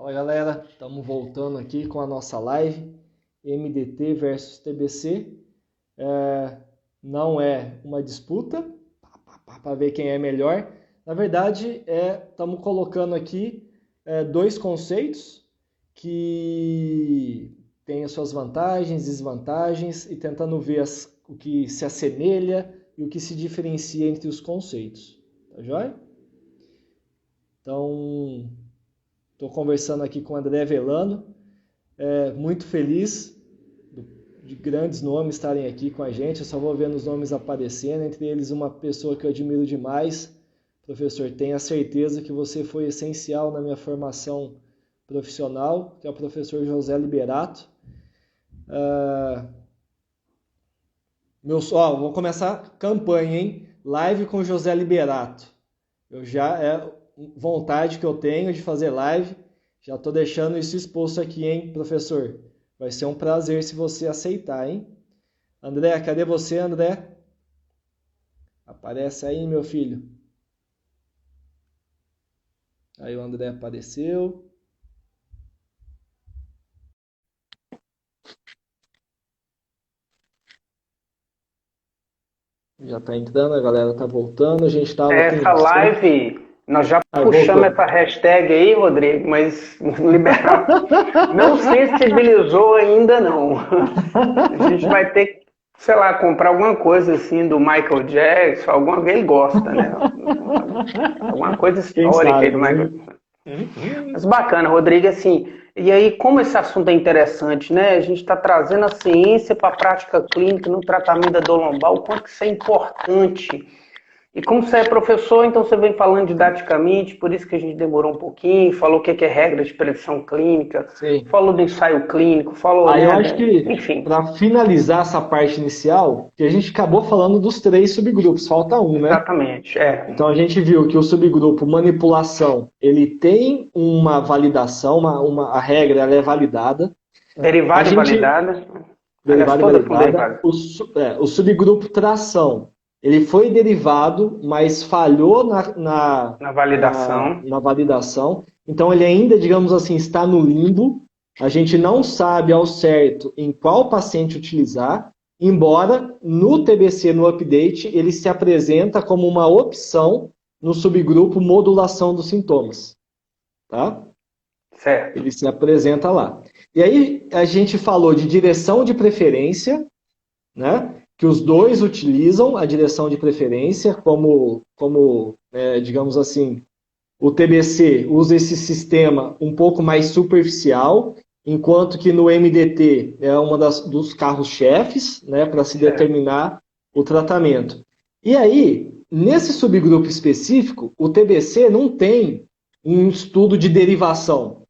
Fala galera, estamos voltando aqui com a nossa live MDT versus TBC. Não é uma disputa para ver quem é melhor. Na verdade, estamos colocando aqui dois conceitos que têm as suas vantagens, desvantagens e tentando ver o que se assemelha e o que se diferencia entre os conceitos. Tá joia? Então, estou conversando aqui com o André Velano, muito feliz de grandes nomes estarem aqui com a gente. Eu só vou vendo os nomes aparecendo, entre eles uma pessoa que eu admiro demais. Professor, tenha certeza que você foi essencial na minha formação profissional, que é o professor José Liberato. Vou começar a campanha, hein? Live com José Liberato. Vontade que eu tenho de fazer live, já estou deixando isso exposto aqui, hein, professor? Vai ser um prazer se você aceitar, hein? André, cadê você, André? Aparece aí, meu filho. Aí o André apareceu. Já está entrando, a galera está voltando, a gente estava... Essa live, nós já puxamos essa hashtag aí, Rodrigo, mas o Liberato não sensibilizou ainda não. A gente vai ter que, sei lá, comprar alguma coisa assim do Michael Jackson, alguma vez ele gosta, né? Alguma coisa histórica aí do Michael Jackson. Mas bacana, Rodrigo, assim, e aí como esse assunto é interessante, né? A gente está trazendo a ciência para a prática clínica no tratamento da dor lombar, o quanto isso é importante. E como você é professor, então você vem falando didaticamente, por isso que a gente demorou um pouquinho, falou o que é regra de predição clínica, Sim. Falou do ensaio clínico, falou... Aí eu acho que, para finalizar essa parte inicial, que a gente acabou falando dos 3 subgrupos, falta um, né? Exatamente, Então a gente viu que o subgrupo manipulação, ele tem uma validação, a regra ela é validada. Derivada e validada. Derivada e validada. O subgrupo tração, ele foi derivado, mas falhou na validação. Então ele ainda, digamos assim, está no limbo. A gente não sabe ao certo em qual paciente utilizar, embora no TBC, no update, ele se apresenta como uma opção no subgrupo modulação dos sintomas. Tá? Certo. Ele se apresenta lá. E aí a gente falou de direção de preferência, né? Que os dois utilizam a direção de preferência como digamos assim, o TBC usa esse sistema um pouco mais superficial, enquanto que no MDT é uma dos carros-chefes, né, para se determinar o tratamento. E aí, nesse subgrupo específico, o TBC não tem um estudo de derivação.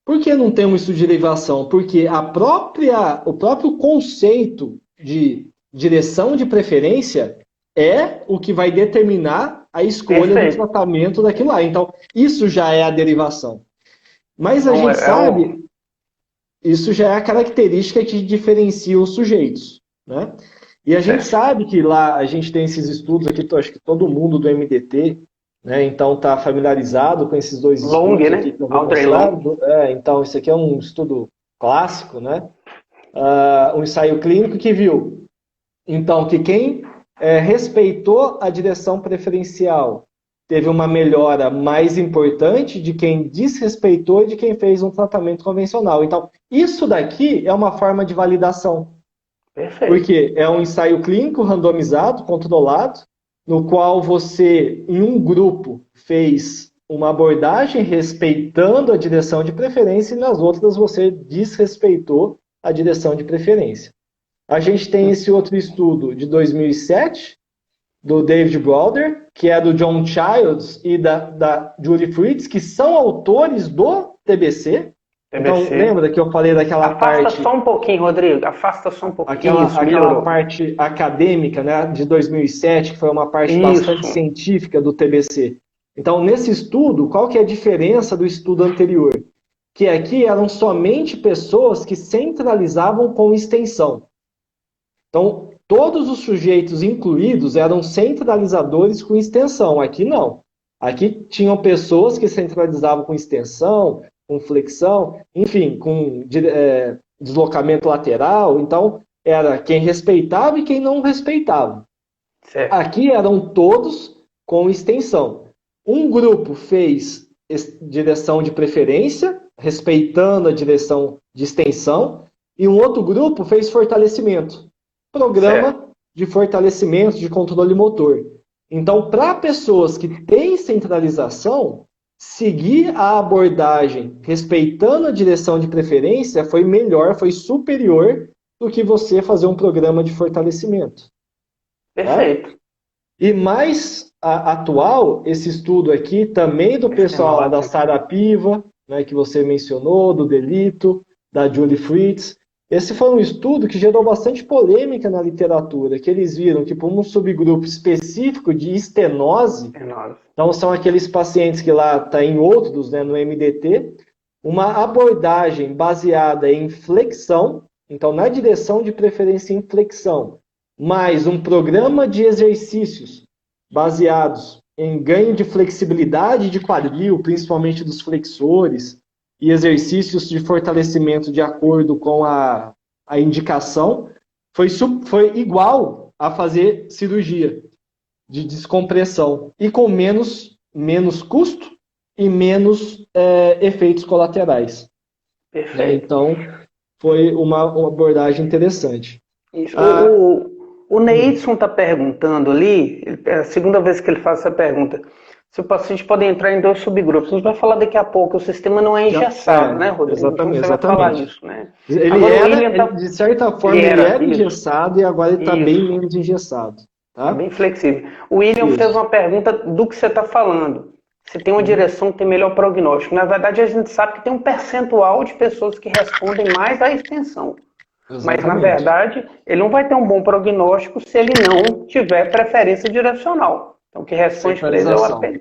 Por que não tem um estudo de derivação? Porque o próprio conceito de direção de preferência é o que vai determinar a escolha do tratamento daquilo lá. Então, isso já é a derivação. Mas a gente sabe, isso já é a característica que diferencia os sujeitos, né? E a gente sabe que lá a gente tem esses estudos aqui, acho que todo mundo do MDT, né? Então está familiarizado com esses dois estudos aqui que eu vou mostrar. Então, isso aqui é um estudo clássico, né? Um ensaio clínico que viu, então, que quem respeitou a direção preferencial teve uma melhora mais importante de quem desrespeitou e de quem fez um tratamento convencional. Então, isso daqui é uma forma de validação. Perfeito. Porque é um ensaio clínico randomizado, controlado, no qual você, em um grupo, fez uma abordagem respeitando a direção de preferência e nas outras você desrespeitou a direção de preferência. A gente tem esse outro estudo de 2007, do David Browder, que é do John Childs e da Julie Fritz, que são autores do TBC. Então, lembra que eu falei daquela parte... Afasta só um pouquinho, Rodrigo. Afasta só um pouquinho. Aquela parte acadêmica, né, de 2007, que foi uma parte bastante científica do TBC. Então, nesse estudo, qual que é a diferença do estudo anterior? Que aqui eram somente pessoas que centralizavam com extensão. Então, todos os sujeitos incluídos eram centralizadores com extensão. Aqui não. Aqui tinham pessoas que centralizavam com extensão, com flexão, enfim, com deslocamento lateral. Então, era quem respeitava e quem não respeitava. Certo. Aqui eram todos com extensão. Um grupo fez direção de preferência, respeitando a direção de extensão, e um outro grupo fez fortalecimento. Programa de fortalecimento de controle motor. Então, para pessoas que têm centralização, seguir a abordagem respeitando a direção de preferência foi melhor, foi superior do que você fazer um programa de fortalecimento. Perfeito. Tá? E mais atual, esse estudo aqui, também do pessoal lá da Sarapiva, né, que você mencionou, do Delito, da Julie Fritz. Esse foi um estudo que gerou bastante polêmica na literatura, que eles viram que por um subgrupo específico de estenose, então são aqueles pacientes que lá está em outros, né, no MDT, uma abordagem baseada em flexão, então na direção de preferência em flexão, mais um programa de exercícios baseados em ganho de flexibilidade de quadril, principalmente dos flexores, e exercícios de fortalecimento de acordo com a indicação, foi igual a fazer cirurgia de descompressão, e com menos custo e menos efeitos colaterais. Perfeito. Então, foi uma abordagem interessante. Isso. O Neidson está perguntando ali, é a segunda vez que ele faz essa pergunta, se o paciente pode entrar em 2 subgrupos. A gente vai falar daqui a pouco, o sistema não é engessado, né, Rodrigo? Exatamente, então você vai falar isso, né? De certa forma, ele era engessado e agora ele está bem menos engessado. Tá? Bem flexível. O William fez uma pergunta do que você está falando. Se tem uma direção que tem melhor prognóstico. Na verdade, a gente sabe que tem um percentual de pessoas que respondem mais à extensão. Exatamente. Mas, na verdade, ele não vai ter um bom prognóstico se ele não tiver preferência direcional. Então, o que responde para ele é o APN.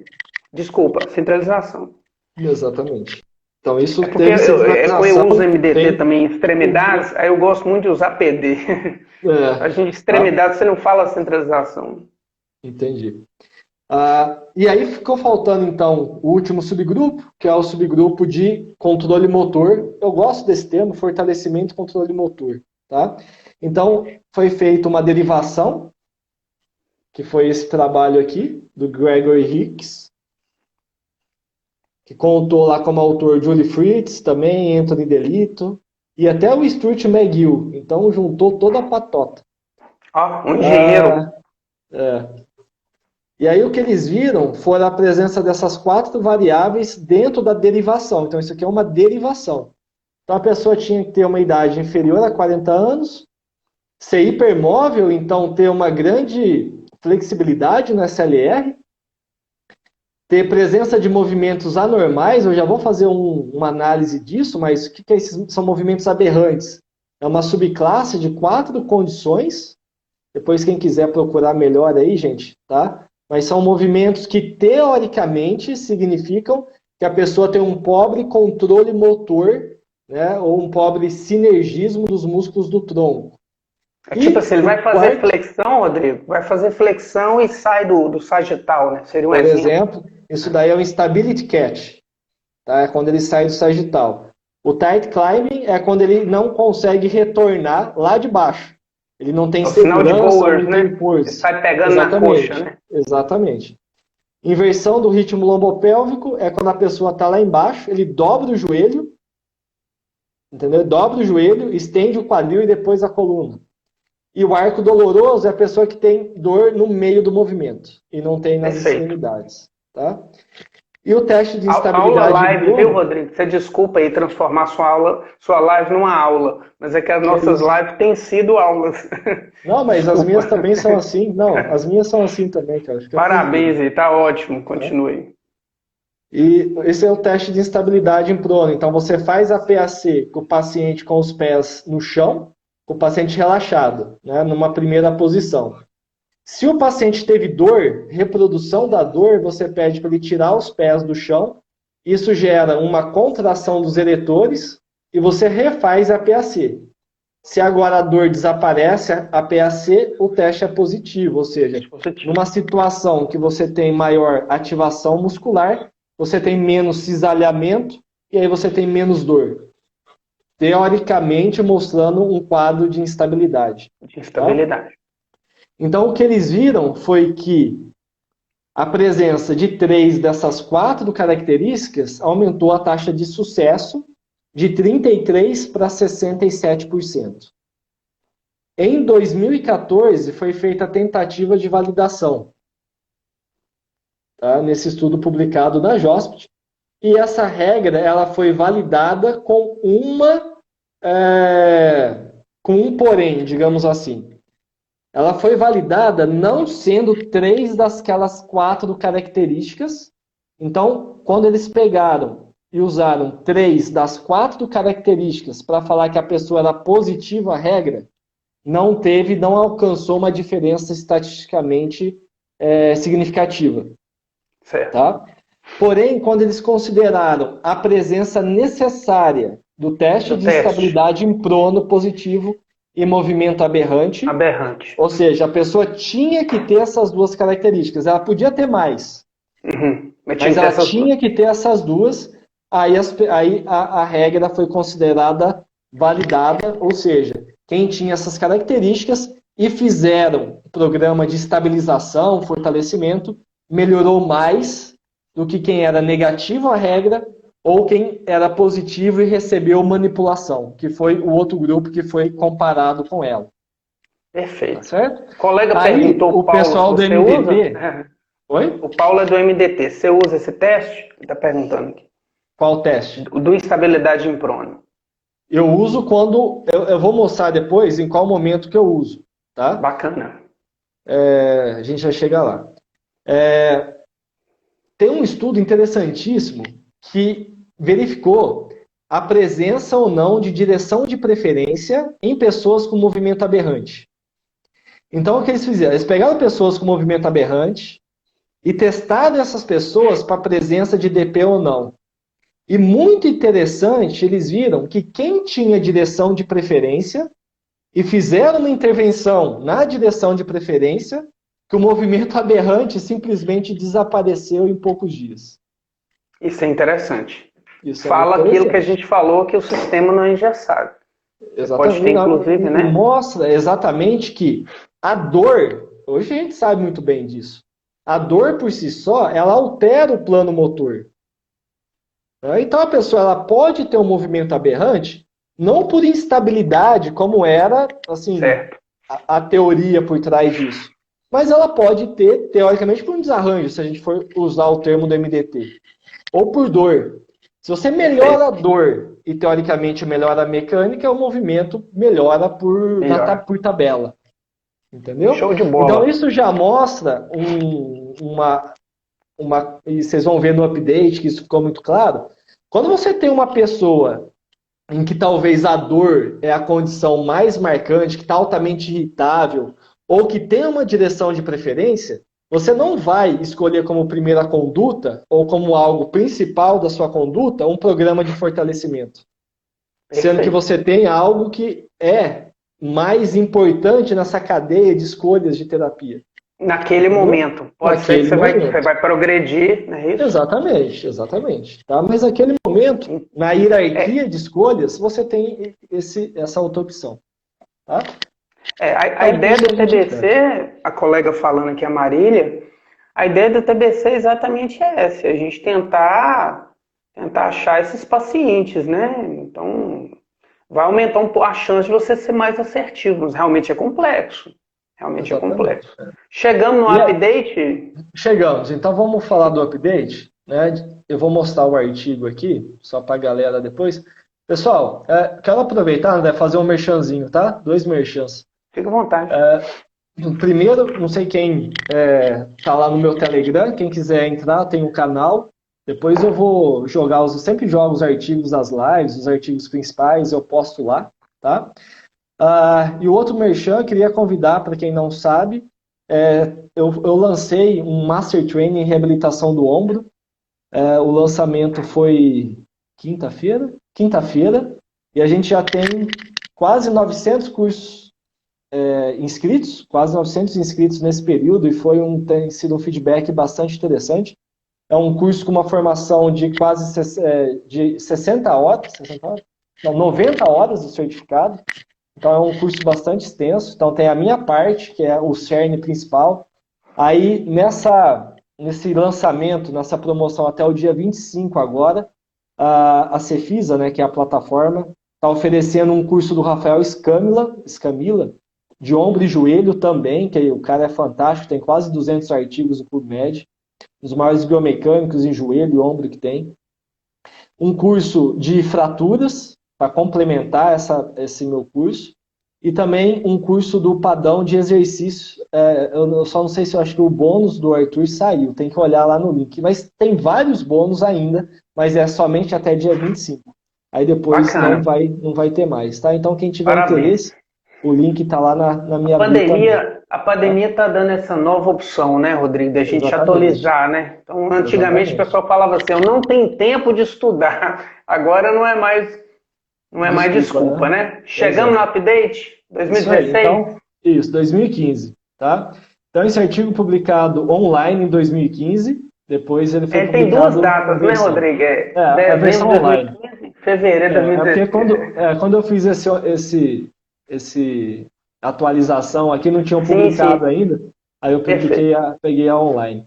Desculpa, centralização. Exatamente. Então, isso porque eu uso MDT também em extremidades, aí eu gosto muito de usar PD. A gente, extremidades, você não fala centralização. Entendi. E aí ficou faltando, então, o último subgrupo, que é o subgrupo de controle motor. Eu gosto desse termo, fortalecimento e controle motor. Tá? Então, foi feita uma derivação, que foi esse trabalho aqui, do Gregory Hicks, que contou lá como autor Julie Fritz, também Anthony Delito, e até o Stuart McGill. Então, juntou toda a patota. Um engenheiro. E aí o que eles viram foi a presença dessas 4 variáveis dentro da derivação. Então isso aqui é uma derivação. Então a pessoa tinha que ter uma idade inferior a 40 anos, ser hipermóvel, então ter uma grande flexibilidade no SLR, ter presença de movimentos anormais. Eu já vou fazer uma análise disso, mas o que esses são movimentos aberrantes? É uma subclasse de 4 condições. Depois quem quiser procurar melhor aí, gente, tá? Mas são movimentos que, teoricamente, significam que a pessoa tem um pobre controle motor, né, ou um pobre sinergismo dos músculos do tronco. Tipo assim, ele vai fazer flexão, Rodrigo? Vai fazer flexão e sai do sagital, né? Seria um exemplo. Por exemplo, isso daí é o Instability Catch. Tá? É quando ele sai do sagital. O Tight Climbing é quando ele não consegue retornar lá de baixo. Ele não tem segurança, de Bowers, não tem força. Ele sai pegando na coxa, né? Exatamente. Inversão do ritmo lombopélvico é quando a pessoa está lá embaixo, ele dobra o joelho, entendeu? Dobra o joelho, estende o quadril e depois a coluna. E o arco doloroso é a pessoa que tem dor no meio do movimento e não tem nas extremidades, tá? E o teste de instabilidade... Aula live, viu, Rodrigo? Você desculpa aí transformar sua live numa aula, mas é que as nossas lives têm sido aulas. Não, mas desculpa. As minhas também são assim. Não, as minhas são assim também, cara. Parabéns, aí, tá ótimo, continue. E esse é o teste de instabilidade em prono. Então você faz a PAC com o paciente com os pés no chão, com o paciente relaxado, né, numa primeira posição. Se o paciente teve dor, reprodução da dor, você pede para ele tirar os pés do chão. Isso gera uma contração dos eretores e você refaz a PAC. Se agora a dor desaparece, a PAC, o teste é positivo. Ou seja, numa situação que você tem maior ativação muscular, você tem menos cisalhamento, e aí você tem menos dor. Teoricamente mostrando um quadro de instabilidade. De instabilidade. Tá? Então o que eles viram foi que a presença de 3 dessas 4 características aumentou a taxa de sucesso de 33% para 67%. Em 2014, foi feita a tentativa de validação, tá? Nesse estudo publicado na JOSPT, e essa regra ela foi validada com um porém, digamos assim. Ela foi validada não sendo 3 daquelas 4 características. Então, quando eles pegaram e usaram 3 das 4 características para falar que a pessoa era positiva à regra, não alcançou uma diferença estatisticamente significativa. Certo. Tá? Porém, quando eles consideraram a presença necessária do teste de estabilidade em prono positivo e movimento aberrante, ou seja, a pessoa tinha que ter essas 2 características. Ela podia ter mais, mas ela tinha que ter essas 2. Aí a regra foi considerada validada, ou seja, quem tinha essas características e fizeram o programa de estabilização, fortalecimento, melhorou mais do que quem era negativo à regra ou quem era positivo e recebeu manipulação, que foi o outro grupo que foi comparado com ela. Perfeito. Tá certo? O colega perguntou, o Paulo, pessoal do MDT... Oi? O Paulo é do MDT. Você usa esse teste? Ele está perguntando aqui. Qual teste? Do instabilidade em prono. Eu uso quando... Eu vou mostrar depois em qual momento que eu uso. Tá? Bacana. A gente já chega lá. Tem um estudo interessantíssimo que verificou a presença ou não de direção de preferência em pessoas com movimento aberrante. Então, o que eles fizeram? Eles pegaram pessoas com movimento aberrante e testaram essas pessoas para a presença de DP ou não. E muito interessante, eles viram que quem tinha direção de preferência e fizeram uma intervenção na direção de preferência, que o movimento aberrante simplesmente desapareceu em poucos dias. Isso é interessante. Isso Fala aquilo que a gente falou, que o sistema não é engessado. Exatamente. Pode ter, inclusive, né? Mostra exatamente que a dor, hoje a gente sabe muito bem disso, a dor por si só, ela altera o plano motor. Então a pessoa ela pode ter um movimento aberrante, não por instabilidade, como era assim, a teoria por trás disso. Mas ela pode ter, teoricamente, por um desarranjo, se a gente for usar o termo do MDT. Ou por dor. Se você melhora a dor e, teoricamente, melhora a mecânica, o movimento melhora por tabela. Entendeu? Show de bola. Então, isso já mostra e vocês vão ver no update que isso ficou muito claro. Quando você tem uma pessoa em que talvez a dor é a condição mais marcante, que está altamente irritável, ou que tem uma direção de preferência, você não vai escolher como primeira conduta, ou como algo principal da sua conduta, um programa de fortalecimento. Perfeito. Sendo que você tem algo que é mais importante nessa cadeia de escolhas de terapia. Naquele momento. Pode ser que você vai progredir, não é isso? Exatamente. Tá? Mas naquele momento, na hierarquia de escolhas, você tem essa outra opção. Tá? A ideia do TBC, a colega falando aqui, a Marília, a ideia do TBC é exatamente essa, a gente tentar achar esses pacientes, né? Então, vai aumentar a chance de você ser mais assertivo, mas realmente é complexo. Realmente exatamente. É complexo. Chegamos no update? Chegamos, então vamos falar do update, né? Eu vou mostrar o artigo aqui, só para a galera depois. Pessoal, quero aproveitar, né, fazer um merchanzinho, tá? 2 merchans. Fica à vontade. Primeiro, não sei quem tá lá no meu Telegram, quem quiser entrar, tem um canal. Depois eu vou jogar, sempre jogo os artigos das lives, os artigos principais, eu posto lá, tá? E o outro merchan, queria convidar, para quem não sabe, eu lancei um Master Training em reabilitação do ombro. O lançamento foi quinta-feira, e a gente já tem quase 900 cursos inscritos, quase 900 inscritos nesse período, e tem sido um feedback bastante interessante. É um curso com uma formação de de 60 horas, 60 horas? Não, 90 horas do certificado. Então é um curso bastante extenso. Então tem a minha parte, que é o cerne principal. Aí nesse lançamento, nessa promoção até o dia 25 agora, a Cefisa, né, que é a plataforma, está oferecendo um curso do Rafael Escamila, de ombro e joelho também, que o cara é fantástico, tem quase 200 artigos no PubMed, os maiores biomecânicos em joelho e ombro que tem. Um curso de fraturas, para complementar esse meu curso, e também um curso do padrão de exercício. Eu só não sei se eu acho que o bônus do Arthur saiu, tem que olhar lá no link. Mas tem vários bônus ainda, mas é somente até dia 25. Aí depois não vai ter mais, tá? Então quem tiver interesse, o link está lá na minha bio. A pandemia está dando essa nova opção, né, Rodrigo, da gente atualizar, né? Então, antigamente o pessoal falava assim, eu não tenho tempo de estudar. Agora não é mais desculpa, né? Chegamos no update 2016? Isso, 2015, tá? Então esse artigo publicado online em 2015, depois ele foi publicado... Tem duas datas, né, Rodrigo? A versão online. 2015, fevereiro de 2016. Porque quando eu fiz esse atualização aqui, não tinham publicado ainda, aí eu peguei a online.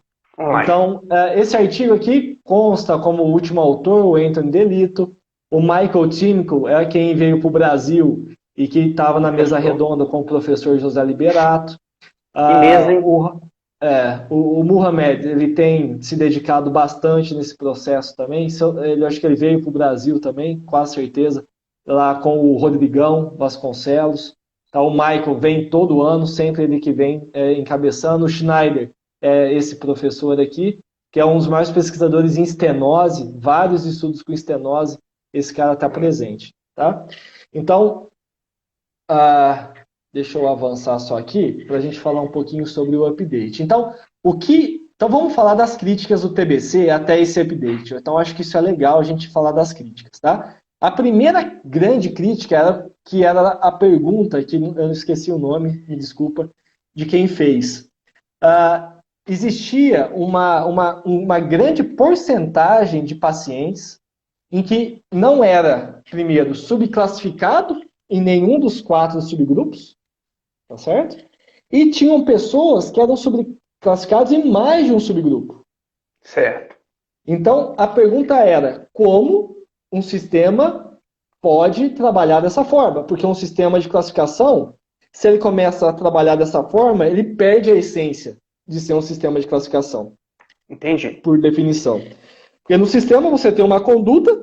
Então, esse artigo aqui consta como último autor o Anthony Delito, o Michael Timko é quem veio para o Brasil e que estava na mesa redonda com o professor José Liberato. O Muhammad, ele tem se dedicado bastante nesse processo também. Eu acho que ele veio para o Brasil também, com certeza, lá com o Rodrigão Vasconcelos. Tá, o Michael vem todo ano, sempre ele que vem encabeçando. O Schneider é esse professor aqui, que é um dos maiores pesquisadores em estenose, vários estudos com estenose, esse cara está presente. Tá? Então, deixa eu avançar só aqui, para a gente falar um pouquinho sobre o update. Então, vamos falar das críticas do TBC até esse update. Então, acho que isso é legal a gente falar das críticas. Tá? A primeira grande crítica era a pergunta, que eu não esqueci o nome, me desculpa, de quem fez. Existia uma grande porcentagem de pacientes em que não era, primeiro, subclassificado em nenhum dos 4 subgrupos, tá certo? E tinham pessoas que eram subclassificadas em mais de um subgrupo. Certo. Então, a pergunta era, como um sistema pode trabalhar dessa forma? Porque um sistema de classificação, se ele começa a trabalhar dessa forma, ele perde a essência de ser um sistema de classificação. Entendi. Por definição. Porque no sistema você tem uma conduta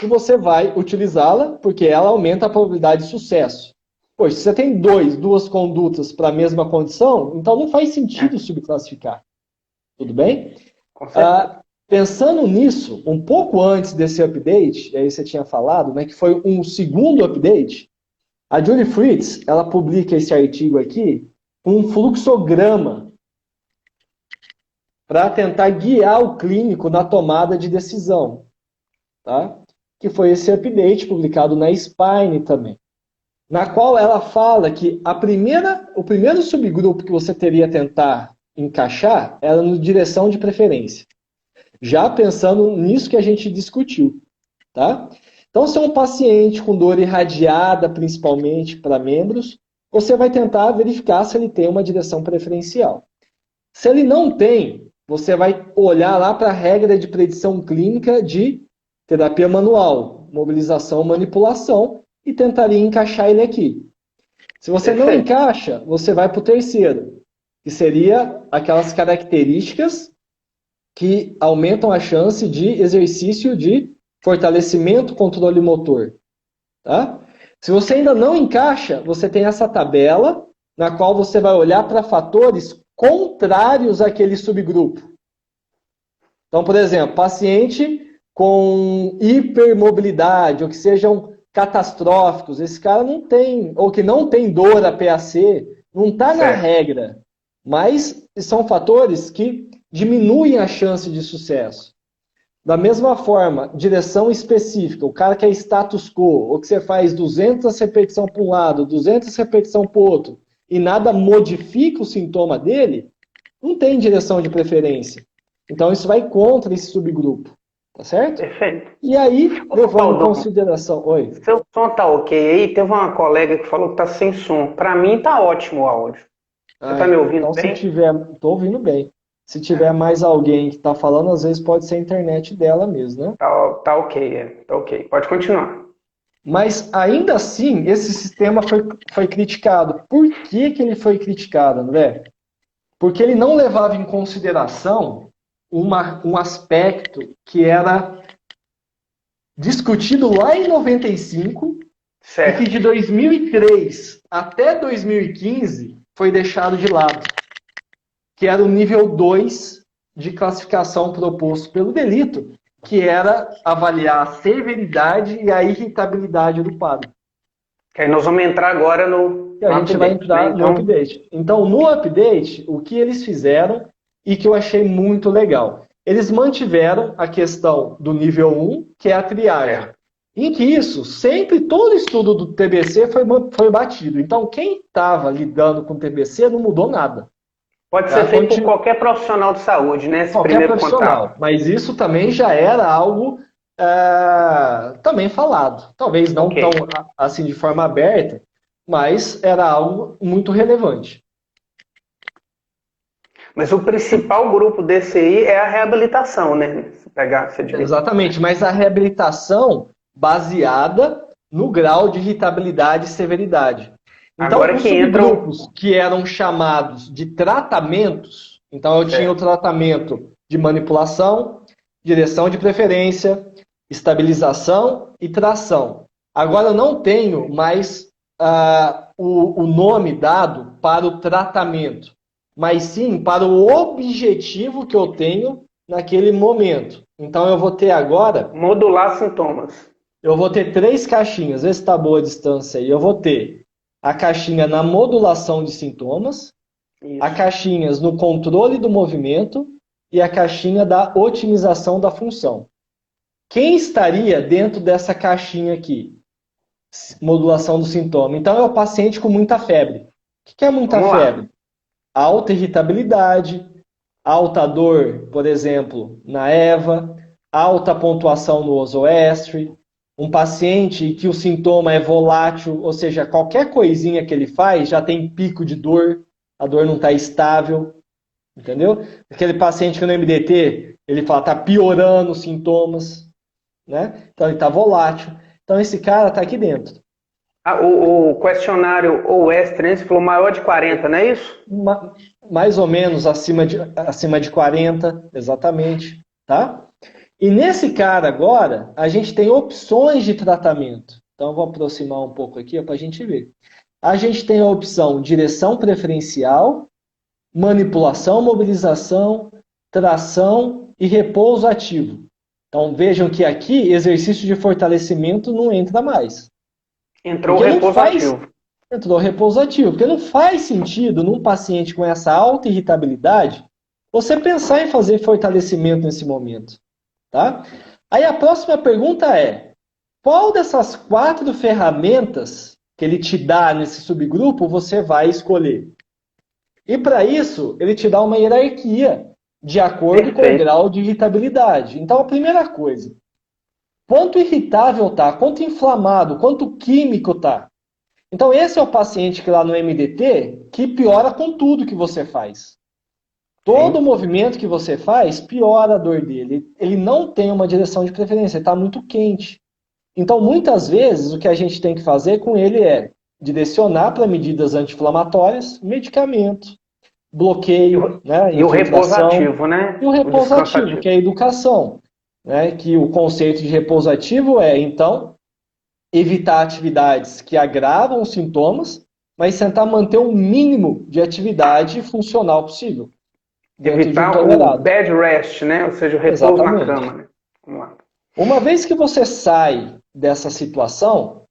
e você vai utilizá-la porque ela aumenta a probabilidade de sucesso. Pois, se você tem duas condutas para a mesma condição, então não faz sentido subclassificar. Tudo bem? Com certeza. Pensando nisso, um pouco antes desse update, aí você tinha falado, né, que foi um segundo update, a Julie Fritz, ela publica esse artigo aqui com um fluxograma para tentar guiar o clínico na tomada de decisão. Tá? Que foi esse update publicado na Spine também, na qual ela fala que o primeiro subgrupo que você teria tentar encaixar era no direção de preferência. Já pensando nisso que a gente discutiu. Tá? Então, se é um paciente com dor irradiada, principalmente para membros, você vai tentar verificar se ele tem uma direção preferencial. Se ele não tem, você vai olhar lá para a regra de predição clínica de terapia manual, mobilização, manipulação, e tentaria encaixar ele aqui. Se você não encaixa, você vai para o terceiro, que seria aquelas características que aumentam a chance de exercício de fortalecimento, controle motor. Tá? Se você ainda não encaixa, você tem essa tabela, na qual você vai olhar para fatores contrários àquele subgrupo. Então, por exemplo, paciente com hipermobilidade, ou que sejam catastróficos, esse cara não tem, ou que não tem dor a PAC, não está na regra, mas são fatores que diminuem a chance de sucesso. Da mesma forma, direção específica, o cara que é status quo, ou que você faz 200 repetições para um lado, 200 repetições para o outro, e nada modifica o sintoma dele, não tem direção de preferência. Então isso vai contra esse subgrupo, tá certo? Perfeito. E aí, levando em consideração... Oi. Seu som tá ok aí? Teve uma colega que falou que tá sem som. Para mim tá ótimo o áudio. Você tá me ouvindo então, bem? Se tiver... Tô ouvindo bem. Se tiver mais alguém que tá falando, às vezes pode ser a internet dela mesmo, né? Tá ok, tá ok. Pode continuar. Mas, ainda assim, esse sistema foi criticado. Por que que ele foi criticado, André? Porque ele não levava em consideração um aspecto que era discutido lá em 95 certo. e que de 2003 até 2015 foi deixado de lado, que era o nível 2 de classificação proposto pelo delito, que era avaliar a severidade e a irritabilidade do quadro. Aí nós vamos entrar agora no a gente update, vai entrar né? no update. Então, no update, o que eles fizeram e que eu achei muito legal. Eles mantiveram a questão do nível 1, que é a triagem. Em que isso, sempre, todo estudo do TBC foi batido. Então, quem estava lidando com o TBC não mudou nada. Pode ser feito por qualquer profissional de saúde, né? Esse qualquer profissional. Contato. Mas isso também já era algo também falado. Talvez não tão assim de forma aberta, mas era algo muito relevante. Mas o principal grupo desse aí é a reabilitação, né? Exatamente, mas a reabilitação baseada no grau de irritabilidade e severidade. Então, agora os subgrupos que eram chamados de tratamentos, então eu tinha o tratamento de manipulação, direção de preferência, estabilização e tração. Agora eu não tenho mais o nome dado para o tratamento, mas sim para o objetivo que eu tenho naquele momento. Então eu vou ter agora... modular sintomas. Eu vou ter 3 caixinhas, vê se está boa a distância aí. Eu vou ter a caixinha na modulação de sintomas, a caixinhas no controle do movimento e a caixinha da otimização da função. Quem estaria dentro dessa caixinha aqui? Modulação do sintoma. Então é o paciente com muita febre. O que é muita febre? Alta irritabilidade, alta dor, por exemplo, na EVA, alta pontuação no Ozoestre, um paciente que o sintoma é volátil, ou seja, qualquer coisinha que ele faz já tem pico de dor, a dor não está estável, entendeu? Aquele paciente que no MDT, ele fala, está piorando os sintomas, né? Então ele está volátil. Então esse cara está aqui dentro. O questionário OS-30 falou maior de 40, não é isso? Mais ou menos acima de 40, exatamente, tá? E nesse cara agora, a gente tem opções de tratamento. Então eu vou aproximar um pouco aqui para a gente ver. A gente tem a opção direção preferencial, manipulação, mobilização, tração e repouso ativo. Então vejam que aqui exercício de fortalecimento não entra mais. Entrou o repouso ativo. Entrou o repouso ativo. Porque não faz sentido num paciente com essa alta irritabilidade você pensar em fazer fortalecimento nesse momento. Tá? Aí a próxima pergunta é, qual dessas 4 ferramentas que ele te dá nesse subgrupo você vai escolher? E para isso, ele te dá uma hierarquia de acordo com o grau de irritabilidade. Então, a primeira coisa, quanto irritável está, quanto inflamado, quanto químico está. Então, esse é o paciente que lá no MDT que piora com tudo que você faz. Todo movimento que você faz piora a dor dele. Ele não tem uma direção de preferência, ele está muito quente. Então, muitas vezes, o que a gente tem que fazer com ele é direcionar para medidas anti-inflamatórias, medicamento, bloqueio, né, e o repouso ativo, né? E o repouso ativo, que é a educação. Né, que o conceito de repouso ativo é, então, evitar atividades que agravam os sintomas, mas tentar manter o mínimo de atividade funcional possível. Evitar o bed rest, né? Ou seja, o repouso na cama. Né? Vamos lá. Uma vez que você sai dessa situação,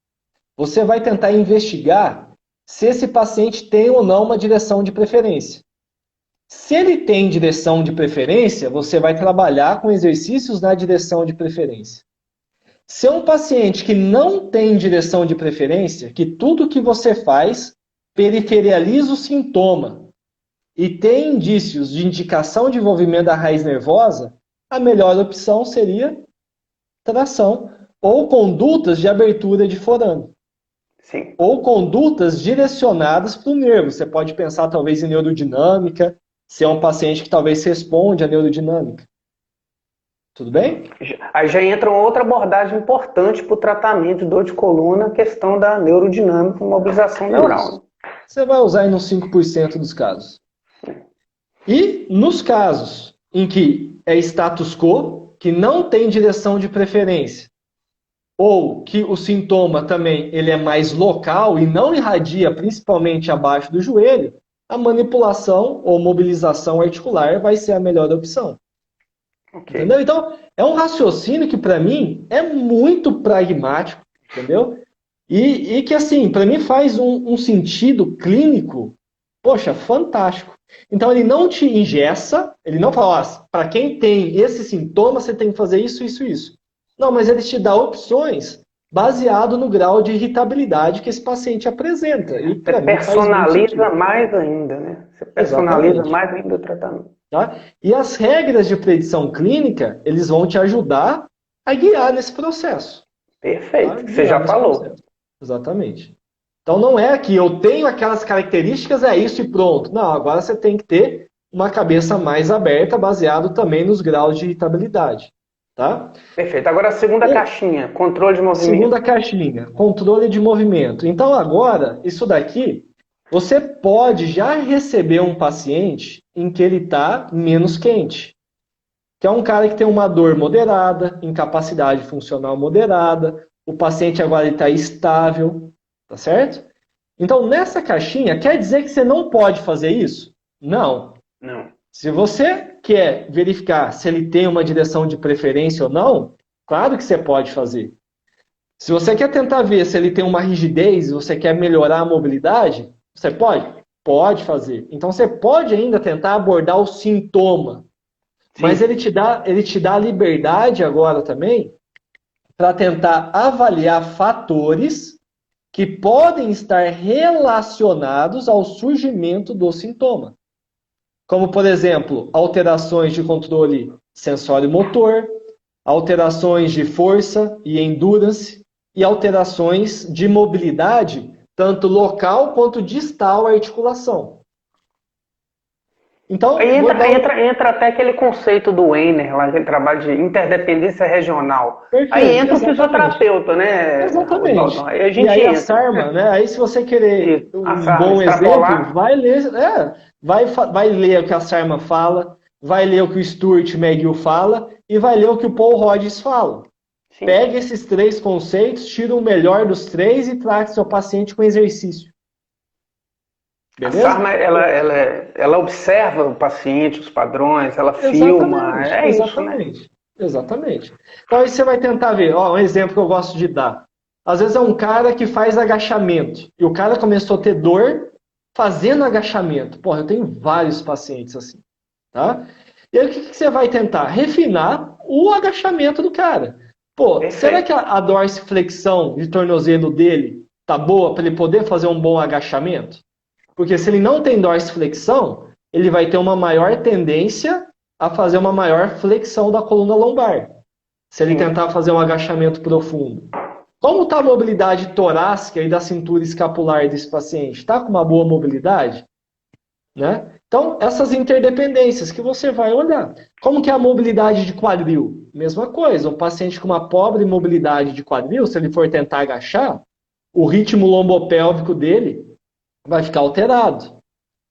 você vai tentar investigar se esse paciente tem ou não uma direção de preferência. Se ele tem direção de preferência, você vai trabalhar com exercícios na direção de preferência. Se é um paciente que não tem direção de preferência, que tudo que você faz periferializa o sintoma, e tem indícios de indicação de envolvimento da raiz nervosa, a melhor opção seria tração ou condutas de abertura de forame. Sim. Ou condutas direcionadas para o nervo. Você pode pensar talvez em neurodinâmica, se é um paciente que talvez responde à neurodinâmica. Tudo bem? Aí já entra uma outra abordagem importante para o tratamento de dor de coluna, a questão da neurodinâmica e mobilização neural. Você vai usar aí nos 5% dos casos. E nos casos em que é status quo, que não tem direção de preferência, ou que o sintoma também ele é mais local e não irradia principalmente abaixo do joelho, a manipulação ou mobilização articular vai ser a melhor opção. Okay. Entendeu? Então, é um raciocínio que para mim é muito pragmático, entendeu? E que assim, para mim faz um sentido clínico, poxa, fantástico. Então ele não te engessa, ele não fala, para quem tem esse sintoma, você tem que fazer isso, isso, isso. Não, mas ele te dá opções baseado no grau de irritabilidade que esse paciente apresenta. E você personaliza mais ainda, né? Você personaliza Exatamente. mais ainda o tratamento. Tá? E as regras de predição clínica, eles vão te ajudar a guiar nesse processo. Perfeito, tá? Você já falou. Processo. Exatamente. Então não é que eu tenho aquelas características, é isso e pronto. Não, agora você tem que ter uma cabeça mais aberta, baseado também nos graus de irritabilidade. Tá? Perfeito. Agora a segunda caixinha, controle de movimento. Segunda caixinha, controle de movimento. Então agora, isso daqui, você pode já receber um paciente em que ele está menos quente. Que é um cara que tem uma dor moderada, incapacidade funcional moderada, o paciente agora está estável, tá certo? Então nessa caixinha, quer dizer que você não pode fazer isso? Não. Não. Se você quer verificar se ele tem uma direção de preferência ou não, claro que você pode fazer. Se você quer tentar ver se ele tem uma rigidez e você quer melhorar a mobilidade, você pode? Pode fazer. Então você pode ainda tentar abordar o sintoma. Sim. Mas ele te dá liberdade agora também para tentar avaliar fatores que podem estar relacionados ao surgimento do sintoma. Como, por exemplo, alterações de controle sensório-motor, alterações de força e endurance e alterações de mobilidade, tanto local quanto distal à articulação. Então, entra até aquele conceito do Weiner, lá, aquele trabalho de interdependência regional. Perfeito, aí entra o fisioterapeuta, né? Exatamente. Aí a gente e aí a SARMA, né? Aí se você querer bom exemplo, vai ler o que a SARMA fala, vai ler o que o Stuart McGill fala e vai ler o que o Paul Rhodes fala. Sim. Pega esses três conceitos, tira o melhor dos três e trate seu paciente com exercício. Beleza? A SARMA, ela observa o paciente, os padrões, ela filma. Exatamente. Isso, né? Exatamente. Então aí você vai tentar ver, um exemplo que eu gosto de dar. Às vezes é um cara que faz agachamento e o cara começou a ter dor fazendo agachamento. Porra, eu tenho vários pacientes assim. Tá? E aí o que você vai tentar? Refinar o agachamento do cara. Pô, será que a dorsiflexão de tornozelo dele tá boa para ele poder fazer um bom agachamento? Porque se ele não tem dorsiflexão, ele vai ter uma maior tendência a fazer uma maior flexão da coluna lombar. Se ele tentar fazer um agachamento profundo. Como está a mobilidade torácica e da cintura escapular desse paciente? Está com uma boa mobilidade? Né? Então, essas interdependências que você vai olhar. Como que é a mobilidade de quadril? Mesma coisa, um paciente com uma pobre mobilidade de quadril, se ele for tentar agachar, o ritmo lombopélvico dele vai ficar alterado.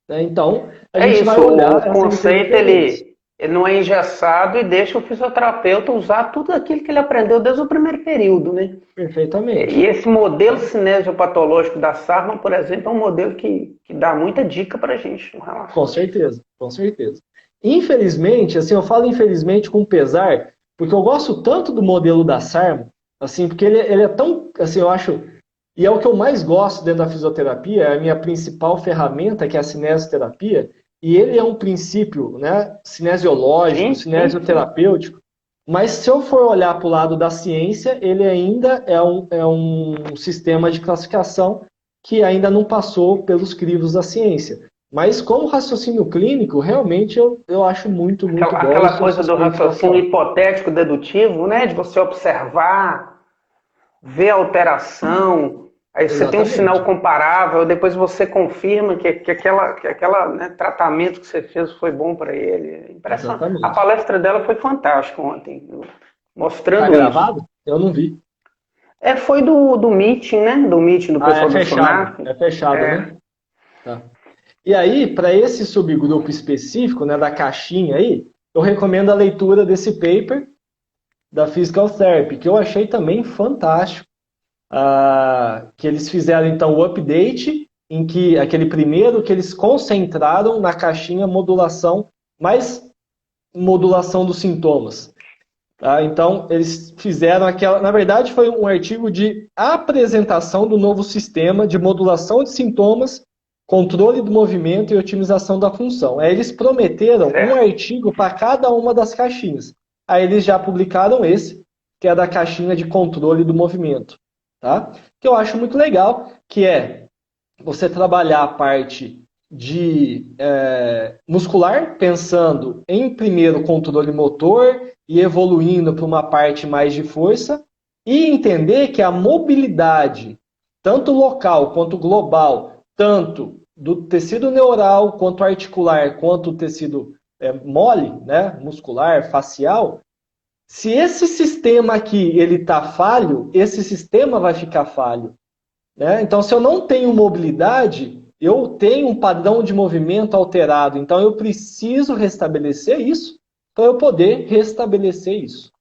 Né? Então, a gente vai olhar... O conceito, ele não é engessado e deixa o fisioterapeuta usar tudo aquilo que ele aprendeu desde o primeiro período, né? Perfeitamente. E esse modelo cinesiopatológico da SARMA, por exemplo, é um modelo que dá muita dica pra gente no relação. Com certeza, com certeza. Infelizmente, assim, eu falo infelizmente com pesar, porque eu gosto tanto do modelo da SARMA, assim, porque ele é tão, assim, eu acho... E é o que eu mais gosto dentro da fisioterapia, é a minha principal ferramenta, que é a cinesioterapia, e ele é um princípio, né, cinesiológico, cinesioterapêutico, mas se eu for olhar para o lado da ciência, ele ainda é um sistema de classificação que ainda não passou pelos crivos da ciência. Mas como raciocínio clínico, realmente eu acho muito, muito bom. Aquela coisa do raciocínio hipotético dedutivo, né? De você observar, ver a alteração, aí você tem um sinal comparável, depois você confirma que aquela né, tratamento que você fez foi bom para ele. Impressionante. Exatamente. A palestra dela foi fantástica ontem, mostrando isso. Tá gravado? Eu não vi. Foi do meeting, né? Do meeting do pessoal do Sunaf. É fechado, né? Tá. E aí, para esse subgrupo específico, né, da caixinha aí, eu recomendo a leitura desse paper da Physical Therapy, que eu achei também fantástico. Que eles fizeram, então, o update, em que aquele primeiro que eles concentraram na caixinha modulação, mais modulação dos sintomas. Então, eles fizeram aquela... Na verdade, foi um artigo de apresentação do novo sistema de modulação de sintomas, controle do movimento e otimização da função. Aí eles prometeram um artigo para cada uma das caixinhas. Aí eles já publicaram esse, que é da caixinha de controle do movimento. Tá? Que eu acho muito legal, que é você trabalhar a parte de muscular, pensando em primeiro controle motor e evoluindo para uma parte mais de força, e entender que a mobilidade, tanto local quanto global, tanto do tecido neural, quanto articular, quanto o tecido mole, né, muscular, facial, se esse sistema aqui ele está falho, esse sistema vai ficar falho. Né? Então, se eu não tenho mobilidade, eu tenho um padrão de movimento alterado. Então, eu preciso restabelecer isso para eu poder restabelecer isso.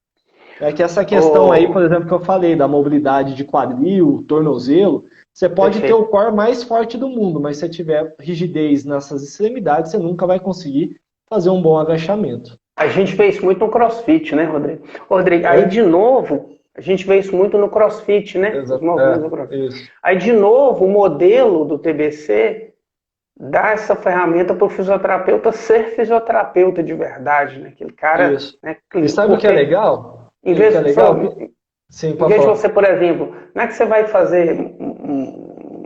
É que essa questão aí, por exemplo, que eu falei, da mobilidade de quadril, tornozelo, você pode ter o core mais forte do mundo, mas se você tiver rigidez nessas extremidades, você nunca vai conseguir fazer um bom agachamento. A gente vê isso muito no CrossFit, né, Rodrigo? Rodrigo, aí de novo, a gente vê isso muito no CrossFit, né? Os movimentos do CrossFit. Aí de novo, o modelo do TBC dá essa ferramenta para o fisioterapeuta ser fisioterapeuta de verdade, né? Aquele cara... Isso. Né, e sabe o que é legal? Em vez de você, por exemplo, não é que você vai fazer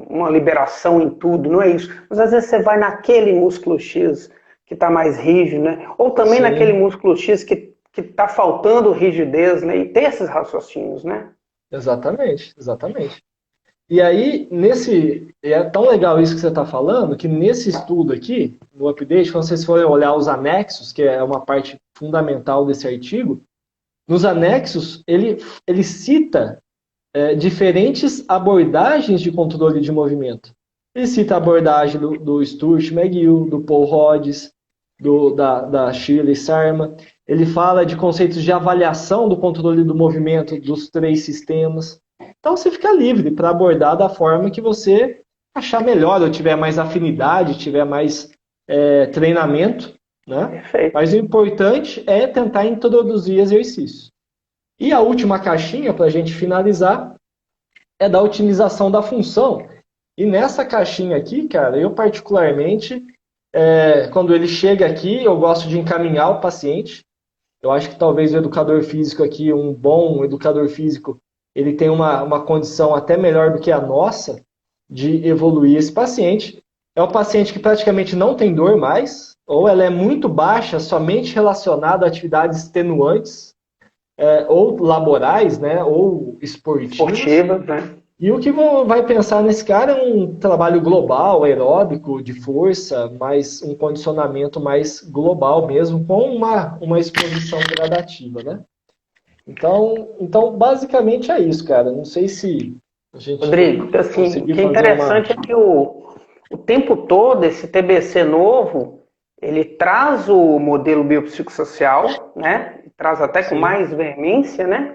uma liberação em tudo, não é isso. Mas às vezes você vai naquele músculo X que está mais rígido, né? Ou também naquele músculo X que está faltando rigidez, né? E ter esses raciocínios, né? Exatamente. E aí, é tão legal isso que você está falando, que nesse estudo aqui, no update, quando vocês forem olhar os anexos, que é uma parte fundamental desse artigo, nos anexos, ele cita diferentes abordagens de controle de movimento. Ele cita a abordagem do Stuart McGill, do Paul Rhodes, da Shirley Sarma. Ele fala de conceitos de avaliação do controle do movimento dos 3 sistemas. Então, você fica livre para abordar da forma que você achar melhor, ou tiver mais afinidade, tiver mais treinamento. Né? Mas o importante é tentar introduzir exercícios. E a última caixinha, para a gente finalizar, é da otimização da função. E nessa caixinha aqui, cara, eu particularmente, quando ele chega aqui, eu gosto de encaminhar o paciente. Eu acho que talvez o educador físico aqui, um bom educador físico, ele tem uma condição até melhor do que a nossa de evoluir esse paciente. É um paciente que praticamente não tem dor mais, ou ela é muito baixa, somente relacionada a atividades extenuantes, ou laborais, né, ou esportivas. Né? E o que vai pensar nesse cara é um trabalho global, aeróbico, de força, mas um condicionamento mais global mesmo, com uma exposição gradativa, né? Então, basicamente é isso, cara. Não sei se a gente... Rodrigo, assim, o que é interessante é que o tempo todo, esse TBC novo, ele traz o modelo biopsicossocial, né? Traz até com mais veemência, né?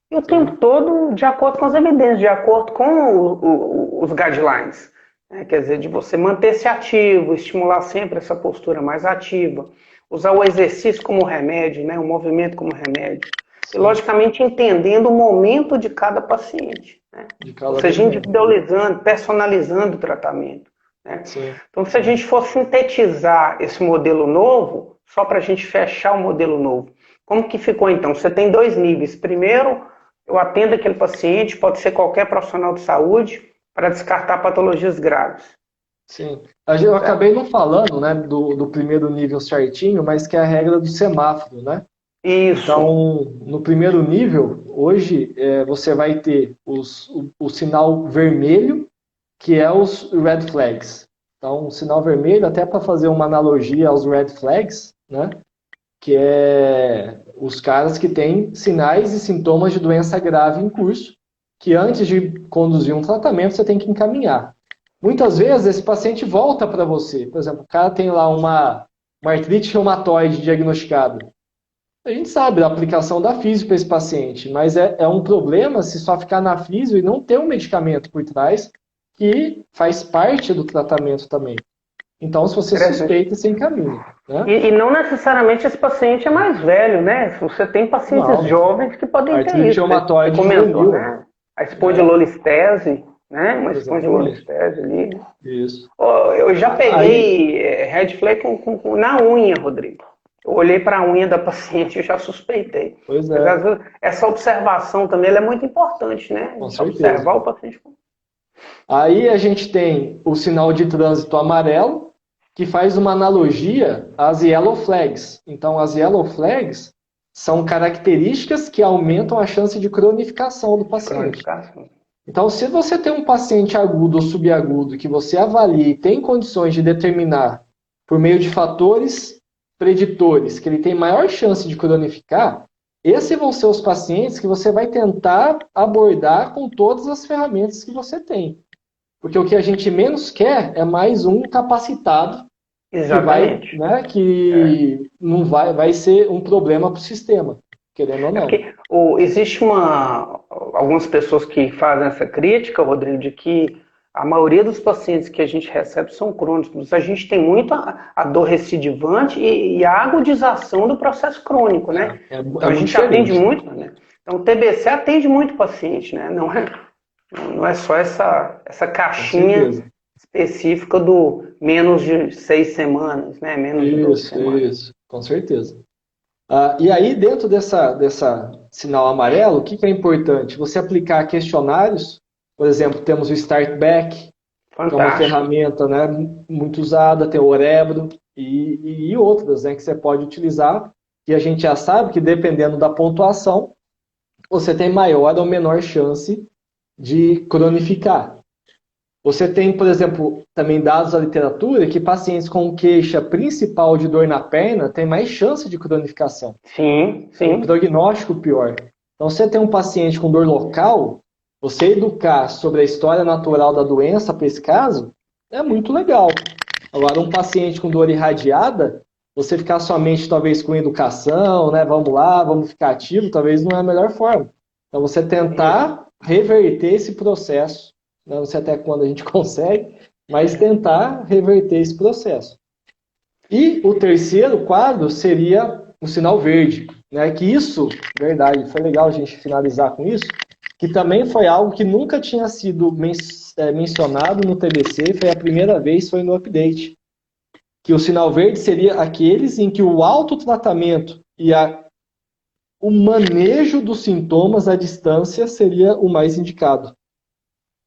E o tempo todo de acordo com as evidências, de acordo com os guidelines. Né? Quer dizer, de você manter-se ativo, estimular sempre essa postura mais ativa, usar o exercício como remédio, né? O movimento como remédio. E, logicamente, entendendo o momento de cada paciente. Né? Ou seja, individualizando, personalizando o tratamento. Né? Então, se a gente for sintetizar esse modelo novo, só para a gente fechar o modelo novo, como que ficou então? Você tem 2 níveis. Primeiro, eu atendo aquele paciente, pode ser qualquer profissional de saúde, para descartar patologias graves. Sim. Eu acabei não falando, né, do primeiro nível certinho, mas que é a regra do semáforo, né? Isso. Então, no primeiro nível, hoje, você vai ter o sinal vermelho, que é os red flags. Então, o sinal vermelho, até para fazer uma analogia aos red flags, né? Que é os caras que têm sinais e sintomas de doença grave em curso, que antes de conduzir um tratamento você tem que encaminhar. Muitas vezes esse paciente volta para você. Por exemplo, o cara tem lá uma artrite reumatoide diagnosticada. A gente sabe da aplicação da físio para esse paciente, mas é um problema se só ficar na físio e não ter um medicamento por trás que faz parte do tratamento também. Então, se você suspeita, você encaminha. Né? E não necessariamente esse paciente é mais velho, né? Você tem pacientes jovens que podem ter isso. Você comentou, né? A espondilolistese, né? Uma espondilolistese ali. Isso. Eu já peguei red flag na unha, Rodrigo. Eu olhei para a unha da paciente e já suspeitei. Pois é. Mas, às vezes, essa observação também ela é muito importante, né? Com certeza. Observar o paciente. Aí a gente tem o sinal de trânsito amarelo, que faz uma analogia às yellow flags. Então, as yellow flags são características que aumentam a chance de cronificação do paciente. Então, se você tem um paciente agudo ou subagudo que você avalia e tem condições de determinar por meio de fatores preditores que ele tem maior chance de cronificar, esses vão ser os pacientes que você vai tentar abordar com todas as ferramentas que você tem. Porque o que a gente menos quer é mais um incapacitado que não vai ser um problema para o sistema, querendo ou não. Existe algumas pessoas que fazem essa crítica, Rodrigo, de que a maioria dos pacientes que a gente recebe são crônicos. A gente tem muito a dor recidivante e a agudização do processo crônico, né? Então a gente atende muito, né? Então o TBC atende muito paciente, né? Não é só essa caixinha específica do menos de 6 semanas, né? Menos de 12 semanas. Isso, com certeza. E aí, dentro dessa sinal amarelo, o que é importante? Você aplicar questionários. Por exemplo, temos o StartBack, que é uma ferramenta, né, muito usada, tem o Orebro e outras, né, que você pode utilizar. E a gente já sabe que, dependendo da pontuação, você tem maior ou menor chance de cronificar. Você tem, por exemplo, também dados da literatura que pacientes com queixa principal de dor na perna têm mais chance de cronificação. Sim. Um prognóstico pior. Então, você tem um paciente com dor local, você educar sobre a história natural da doença para esse caso é muito legal. Agora, um paciente com dor irradiada, você ficar somente talvez com educação, né? Vamos lá, vamos ficar ativo, talvez não é a melhor forma. Então, você tentar reverter esse processo, não sei até quando a gente consegue, mas tentar reverter esse processo. E o terceiro quadro seria o sinal verde, né? Que isso, verdade, foi legal a gente finalizar com isso, que também foi algo que nunca tinha sido mencionado no TBC, foi a primeira vez, foi no update. Que o sinal verde seria aqueles em que o autotratamento e o manejo dos sintomas à distância seria o mais indicado.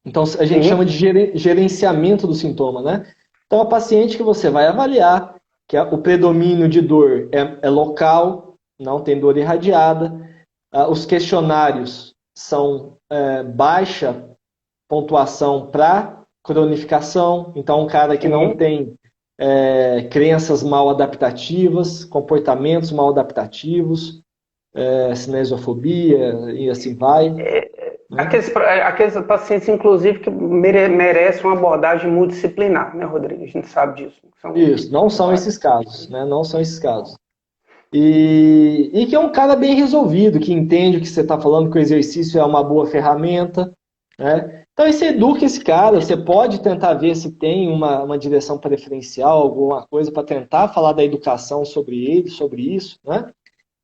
Então, a gente chama de gerenciamento do sintoma, né? Então, a paciente que você vai avaliar, que o predomínio de dor é local, não tem dor irradiada, os questionários são baixa pontuação para cronificação, então um cara que não tem crenças mal adaptativas, comportamentos mal adaptativos, cinesofobia e assim vai. Aqueles pacientes, inclusive, que merecem uma abordagem multidisciplinar, né, Rodrigo? A gente sabe disso. Isso, não são esses casos, né? Não são esses casos. E que é um cara bem resolvido, que entende o que você está falando, que o exercício é uma boa ferramenta, né? Então, você educa esse cara, você pode tentar ver se tem uma direção preferencial, alguma coisa para tentar falar da educação sobre ele, sobre isso, né?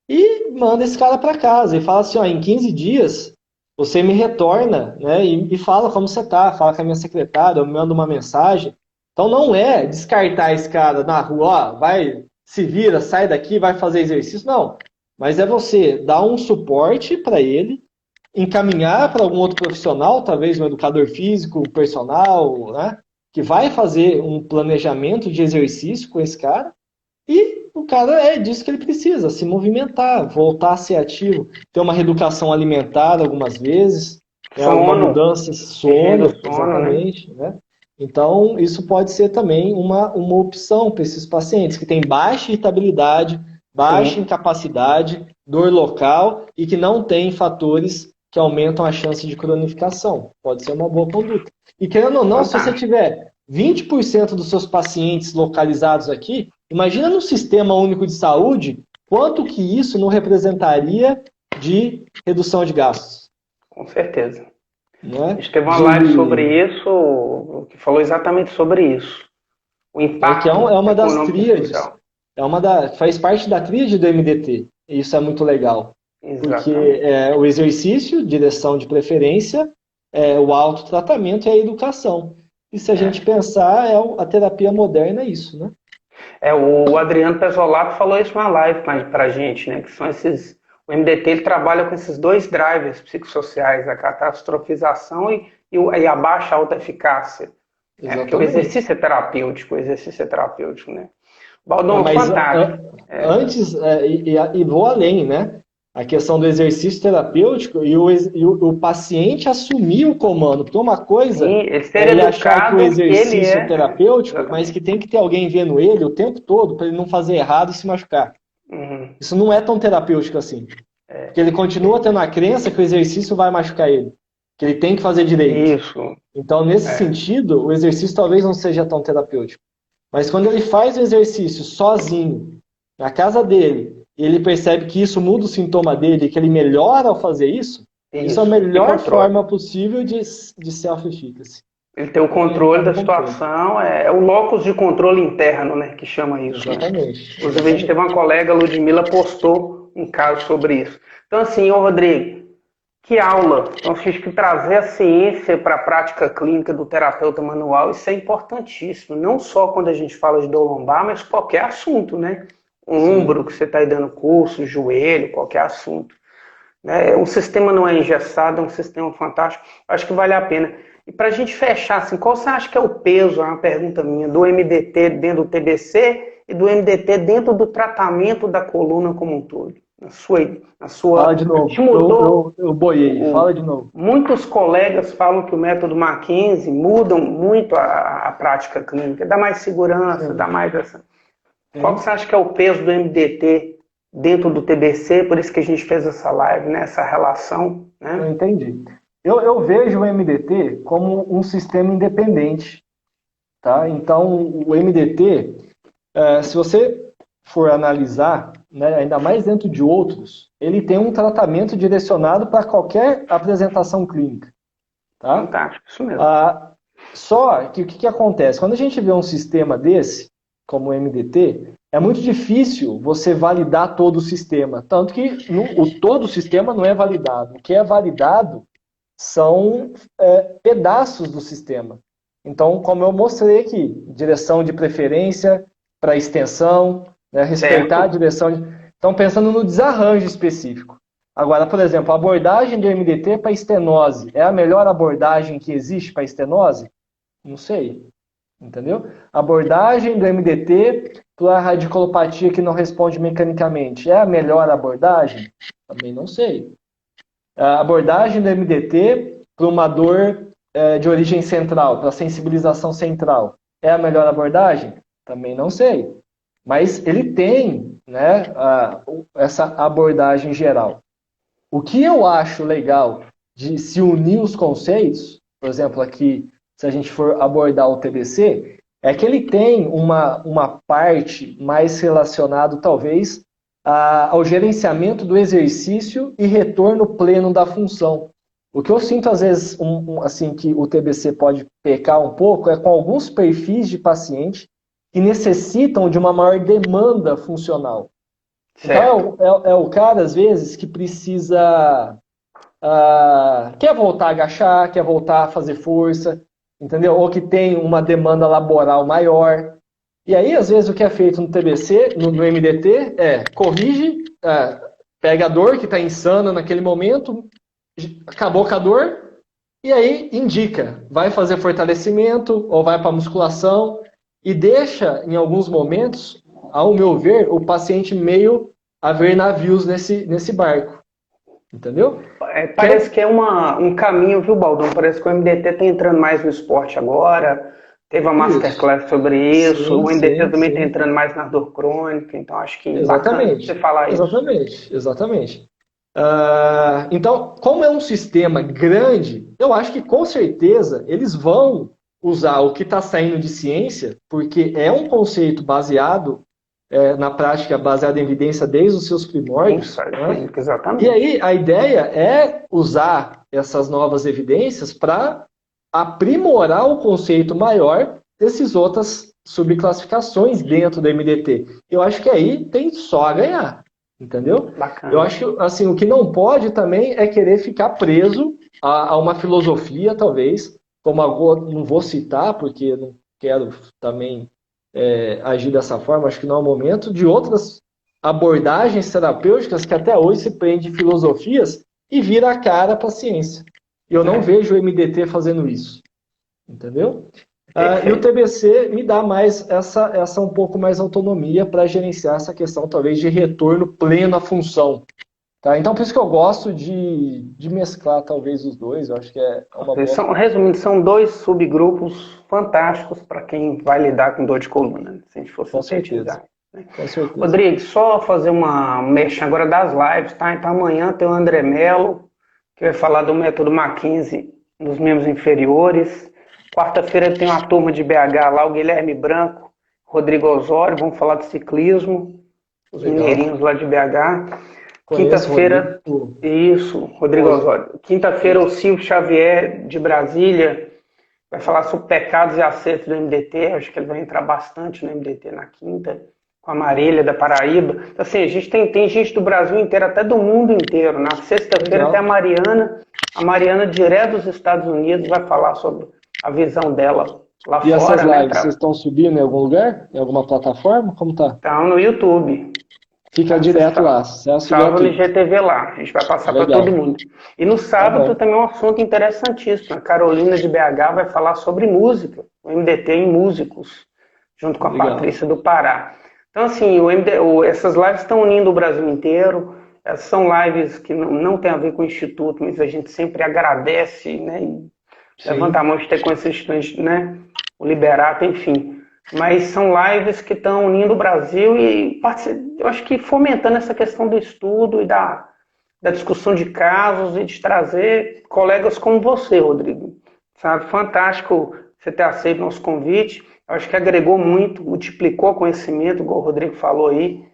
E manda esse cara para casa e fala assim, ó, em 15 dias você me retorna, né? E fala como você tá, fala com a minha secretária, eu mando uma mensagem. Então não é descartar esse cara na rua, ó, vai, se vira, sai daqui, vai fazer exercício, não. Mas é você dar um suporte para ele, encaminhar para algum outro profissional, talvez um educador físico, personal, né? que vai fazer um planejamento de exercício com esse cara, e o cara é disso que ele precisa, se movimentar, voltar a ser ativo, ter uma reeducação alimentar algumas vezes, uma mudança de sono, exatamente, né? Então, isso pode ser também uma opção para esses pacientes que têm baixa irritabilidade, baixa incapacidade, dor local e que não têm fatores que aumentam a chance de cronificação. Pode ser uma boa conduta. E querendo ou não, se você tiver 20% dos seus pacientes localizados aqui, imagina no Sistema Único de Saúde, quanto que isso não representaria de redução de gastos. Com certeza. Né? A gente teve uma live sobre isso, que falou exatamente sobre isso. O impacto é uma das tríades. Faz parte da tríade do MDT. E isso é muito legal. Exatamente. Porque o exercício, direção de preferência, o autotratamento e a educação. E se a gente pensar, a terapia moderna é isso, né? O Adriano Pesolato falou isso na live pra gente, né? Que são esses... O MDT ele trabalha com esses dois drivers psicossociais, a catastrofização e a baixa autoeficácia. Porque o exercício é terapêutico, né? Baldon, fantástico. Antes, e vou além, né? A questão do exercício terapêutico e o paciente assumir o comando. Porque uma coisa ele achar que o exercício é terapêutico, mas que tem que ter alguém vendo ele o tempo todo para ele não fazer errado e se machucar. Isso não é tão terapêutico assim. Porque ele continua tendo a crença que o exercício vai machucar ele. Que ele tem que fazer direito. Isso. Então, nesse sentido, o exercício talvez não seja tão terapêutico. Mas quando ele faz o exercício sozinho, na casa dele, e ele percebe que isso muda o sintoma dele, que ele melhora ao fazer isso é a melhor forma possível de self-efficacy. Ele tem o controle da situação, é o locus de controle interno, né, que chama isso. Exatamente. Inclusive, a gente teve uma colega, a Ludmila, postou um caso sobre isso. Então, assim, Rodrigo, que aula! Então, a gente tem que trazer a ciência para a prática clínica do terapeuta manual, isso é importantíssimo. Não só quando a gente fala de dor lombar, mas qualquer assunto, né? Ombro, que você está aí dando curso, joelho, qualquer assunto. O sistema não é engessado, é um sistema fantástico. Acho que vale a pena. E para a gente fechar, assim, qual você acha que é o peso, é uma pergunta minha, do MDT dentro do TBC e do MDT dentro do tratamento da coluna como um todo? Na sua... Fala de novo, eu boiei, fala de novo. Muitos colegas falam que o método Mackenzie muda muito a prática clínica, dá mais segurança, dá mais essa... Qual que você acha que é o peso do MDT dentro do TBC? Por isso que a gente fez essa live, né? Essa relação. Né? Eu entendi. Eu vejo o MDT como um sistema independente. Tá? Então, o MDT, se você for analisar, né, ainda mais dentro de outros, ele tem um tratamento direcionado para qualquer apresentação clínica. Tá? Fantástico, isso mesmo. Só que o que acontece? Quando a gente vê um sistema desse, como o MDT, é muito difícil você validar todo o sistema. Tanto que todo o sistema não é validado. O que é validado são pedaços do sistema. Então, como eu mostrei aqui, direção de preferência para extensão, né, respeitar a direção. Então, pensando no desarranjo específico. Agora, por exemplo, a abordagem do MDT para estenose é a melhor abordagem que existe para estenose? Não sei. Entendeu? A abordagem do MDT para a radiculopatia que não responde mecanicamente é a melhor abordagem? Também não sei. A abordagem do MDT para uma dor de origem central, para sensibilização central, é a melhor abordagem? Também não sei. Mas ele tem, né, essa abordagem geral. O que eu acho legal de se unir os conceitos, por exemplo, aqui, se a gente for abordar o TBC, é que ele tem uma parte mais relacionada, talvez, ao gerenciamento do exercício e retorno pleno da função. O que eu sinto, às vezes, assim, que o TBC pode pecar um pouco, é com alguns perfis de paciente que necessitam de uma maior demanda funcional. Certo. Então, é o cara, às vezes, que precisa... quer voltar a agachar, quer voltar a fazer força, entendeu? Ou que tem uma demanda laboral maior. E aí, às vezes, o que é feito no TBC, no MDT, corrige, pega a dor que está insana naquele momento, acabou com a dor, E aí indica, vai fazer fortalecimento ou vai para musculação e deixa, em alguns momentos, ao meu ver, o paciente meio a ver navios nesse barco. Entendeu? Parece que é um caminho, viu, Baldão? Parece que o MDT está entrando mais no esporte agora. Teve uma Isso. masterclass sobre isso. Sim, O MDT sim, também está sim. entrando mais na dor crônica. Então, acho que bacana você Exatamente. falar isso. Exatamente. Exatamente. Então, como é um sistema grande, eu acho que com certeza eles vão usar o que está saindo de ciência, porque é um conceito baseado na prática, baseado em evidência desde os seus primórdios, Ensaio né? clínico, E exatamente. aí a ideia é usar essas novas evidências para aprimorar o conceito maior desses outras subclassificações dentro do MDT. Eu acho que aí tem só a ganhar, entendeu? Eu Bacana. acho que assim, o que não pode também é querer ficar preso a uma filosofia, talvez, como agora não vou citar, porque não quero também agir dessa forma, acho que não é o momento, de outras abordagens terapêuticas que até hoje se prende em filosofias e vira a cara para a ciência. E eu não vejo o MDT fazendo isso, entendeu? E o Perfeito. TBC me dá mais essa um pouco mais autonomia para gerenciar essa questão, talvez, de retorno pleno à função. Tá? Então, por isso que eu gosto de mesclar, talvez, os dois. Eu acho que é uma boa forma. Resumindo, são dois subgrupos fantásticos para quem vai lidar com dor de coluna, se a gente for Com certeza. sintetizar. Né? Com certeza. Rodrigo, só fazer uma mecha agora das lives, tá? Então amanhã tem o André Mello, que vai falar do método Mackenzie nos membros inferiores. Quarta-feira tem uma turma de BH lá, o Guilherme Branco, Rodrigo Osório, vão falar de ciclismo, os Legal. mineirinhos lá de BH. Conheço o Quinta-feira, Rodrigo. isso, Rodrigo Osório. Quinta-feira, o Silvio Xavier, de Brasília, vai falar sobre pecados e acertos do MDT. Acho que ele vai entrar bastante no MDT na quinta, com a Marília da Paraíba. Então, assim, a gente tem gente do Brasil inteiro, até do mundo inteiro. Na sexta-feira tem a Mariana direto dos Estados Unidos, vai falar sobre a visão dela lá E essas fora, né? lives, vocês estão subindo em algum lugar? Em alguma plataforma? Como tá? Então, no YouTube. Fica direto lá, acesso Salva no gratuito. IGTV lá, a gente vai passar para todo Legal. mundo. E no Tá sábado bom. também é um assunto interessantíssimo. A Carolina de BH vai falar sobre música, o MDT em músicos, junto com a Legal. Patrícia do Pará. Então, assim, essas lives estão unindo o Brasil inteiro. Essas são lives que não tem a ver com o Instituto, mas a gente sempre agradece, né? E levanta a mão de ter com esses institutos, né? O Liberato, enfim. Mas são lives que estão unindo o Brasil e eu acho que fomentando essa questão do estudo e da discussão de casos e de trazer colegas como você, Rodrigo. Sabe, fantástico você ter aceito nosso convite. Eu acho que agregou muito, multiplicou conhecimento, igual o Rodrigo falou aí.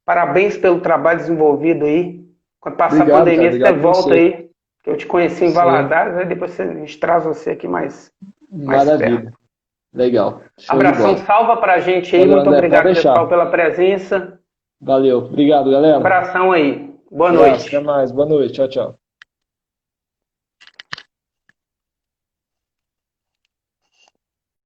Parabéns pelo trabalho desenvolvido aí. Quando passar Obrigado, a cara. pandemia, você Obrigado por volta você. aí. Que eu te conheci em Sim. Valadares, aí depois a gente traz você aqui mais perto. Maravilha. Legal. Show de Abração, bola. salva pra gente aí. Valeu, Muito André. obrigado, Pode deixar. pessoal, pela presença. Valeu. Obrigado, galera. Abração aí. Boa Abraço. Até noite. mais. Boa noite. Tchau, tchau.